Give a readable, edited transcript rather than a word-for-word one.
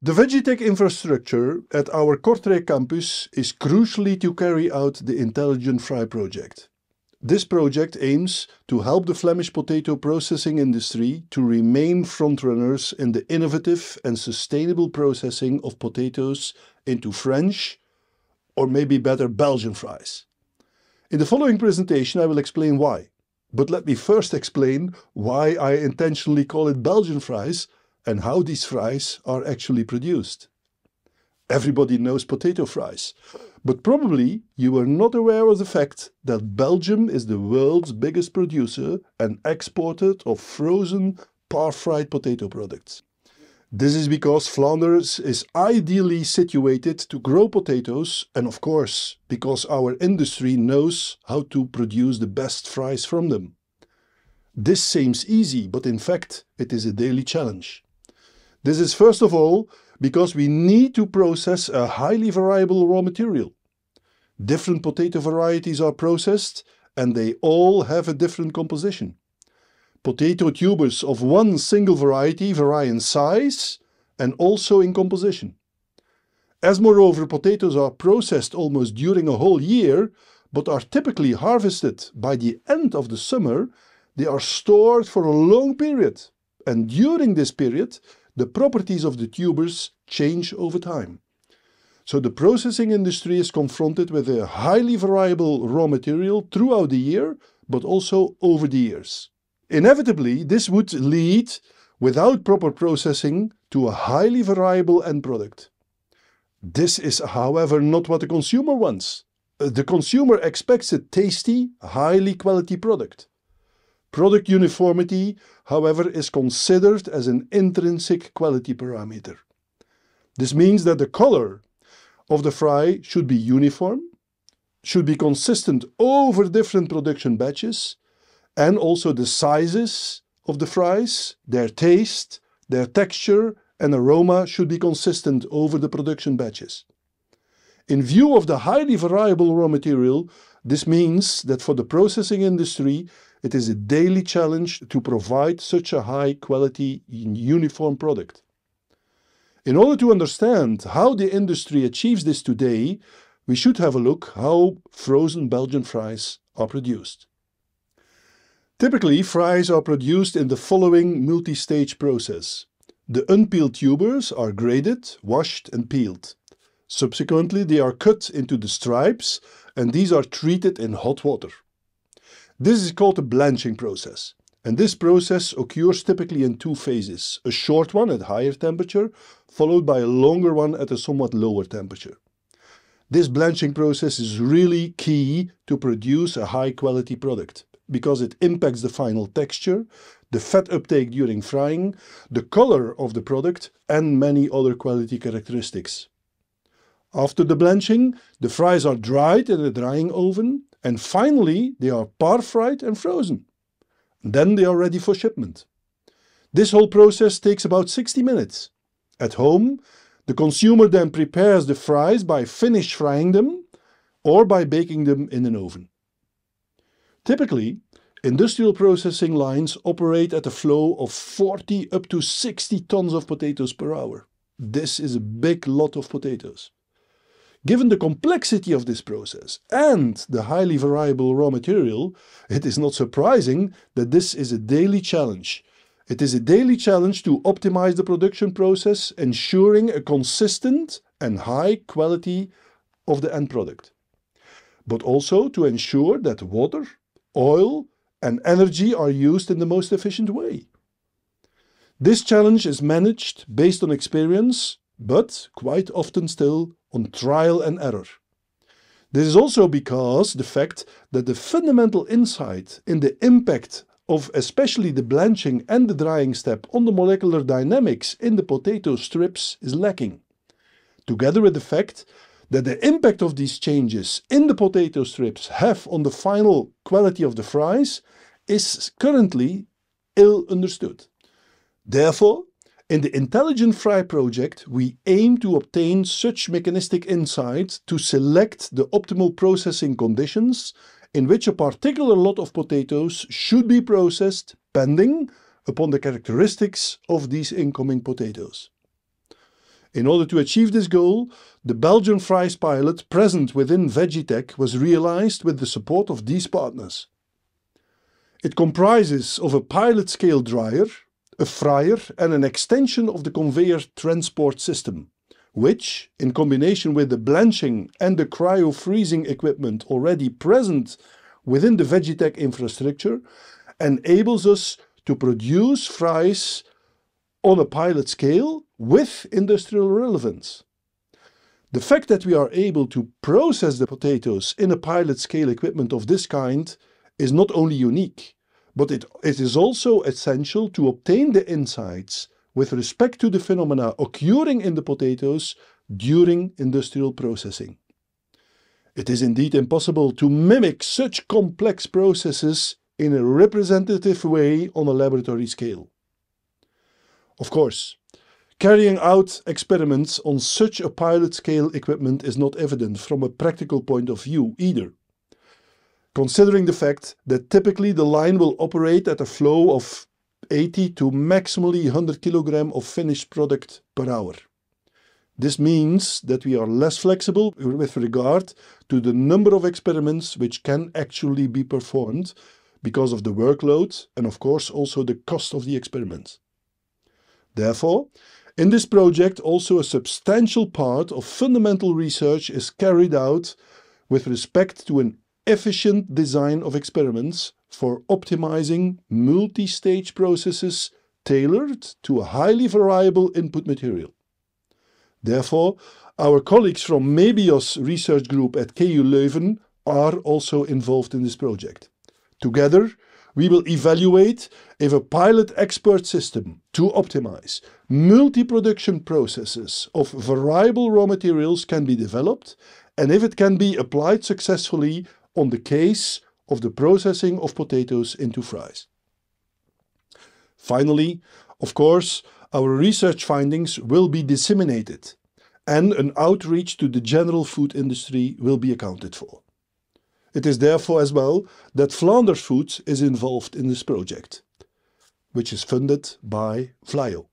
The veg-i-tec infrastructure at our Kortrijk campus is crucially to carry out the Intelligent Fry project. This project aims to help the Flemish potato processing industry to remain frontrunners in the innovative and sustainable processing of potatoes into French, or maybe better, Belgian fries. In the following presentation I will explain why. But let me first explain why I intentionally call it Belgian fries and how these fries are actually produced. Everybody knows potato fries, but probably you are not aware of the fact that Belgium is the world's biggest producer and exporter of frozen, par-fried potato products. This is because Flanders is ideally situated to grow potatoes, and of course because our industry knows how to produce the best fries from them. This seems easy, but in fact it is a daily challenge. This is first of all because we need to process a highly variable raw material. Different potato varieties are processed and they all have a different composition. Potato tubers of one single variety vary in size and also in composition. As moreover potatoes are processed almost during a whole year, but are typically harvested by the end of the summer, they are stored for a long period, and during this period the properties of the tubers change over time. So the processing industry is confronted with a highly variable raw material throughout the year, but also over the years. Inevitably, this would lead, without proper processing, to a highly variable end product. This is, however, not what the consumer wants. The consumer expects a tasty, highly quality product. Product uniformity, however, is considered as an intrinsic quality parameter. This means that the color of the fry should be uniform, should be consistent over different production batches, and also the sizes of the fries, their taste, their texture and aroma should be consistent over the production batches. In view of the highly variable raw material, this means that for the processing industry, it is a daily challenge to provide such a high quality uniform product. In order to understand how the industry achieves this today, we should have a look how frozen Belgian fries are produced. Typically, fries are produced in the following multi-stage process. The unpeeled tubers are graded, washed and peeled. Subsequently, they are cut into the stripes and these are treated in hot water. This is called the blanching process, and this process occurs typically in two phases, a short one at higher temperature, followed by a longer one at a somewhat lower temperature. This blanching process is really key to produce a high quality product, because it impacts the final texture, the fat uptake during frying, the color of the product, and many other quality characteristics. After the blanching, the fries are dried in a drying oven, and finally they are par-fried and frozen. Then they are ready for shipment. This whole process takes about 60 minutes. At home, the consumer then prepares the fries by finish frying them or by baking them in an oven. Typically, industrial processing lines operate at a flow of 40 up to 60 tons of potatoes per hour. This is a big lot of potatoes. Given the complexity of this process and the highly variable raw material, it is not surprising that this is a daily challenge. It is a daily challenge to optimize the production process, ensuring a consistent and high quality of the end product, but also to ensure that water, oil, and energy are used in the most efficient way. This challenge is managed based on experience, but quite often still on trial and error. This is also because the fact that the fundamental insight in the impact of especially the blanching and the drying step on the molecular dynamics in the potato strips is lacking, together with the fact that the impact of these changes in the potato strips have on the final quality of the fries is currently ill understood. Therefore, in the Intelligent Fry project, we aim to obtain such mechanistic insight to select the optimal processing conditions in which a particular lot of potatoes should be processed depending upon the characteristics of these incoming potatoes. In order to achieve this goal, the Belgian fries pilot present within veg-i-tec was realized with the support of these partners. It comprises of a pilot-scale dryer, a fryer and an extension of the conveyor transport system, which, in combination with the blanching and the cryo-freezing equipment already present within the veg-i-tec infrastructure, enables us to produce fries on a pilot scale with industrial relevance. The fact that we are able to process the potatoes in a pilot scale equipment of this kind is not only unique, but it is also essential to obtain the insights with respect to the phenomena occurring in the potatoes during industrial processing. It is indeed impossible to mimic such complex processes in a representative way on a laboratory scale. Of course, carrying out experiments on such a pilot-scale equipment is not evident from a practical point of view either, considering the fact that typically the line will operate at a flow of 80 to maximally 100 kg of finished product per hour. This means that we are less flexible with regard to the number of experiments which can actually be performed because of the workload and of course also the cost of the experiment. Therefore, in this project also a substantial part of fundamental research is carried out with respect to an efficient design of experiments for optimizing multi-stage processes tailored to a highly variable input material. Therefore, our colleagues from Mebios research group at KU Leuven are also involved in this project. Together, we will evaluate if a pilot expert system to optimize multi-production processes of variable raw materials can be developed and if it can be applied successfully on the case of the processing of potatoes into fries. Finally, of course, our research findings will be disseminated and an outreach to the general food industry will be accounted for. It is therefore as well that Flanders Foods is involved in this project, which is funded by Vlaio.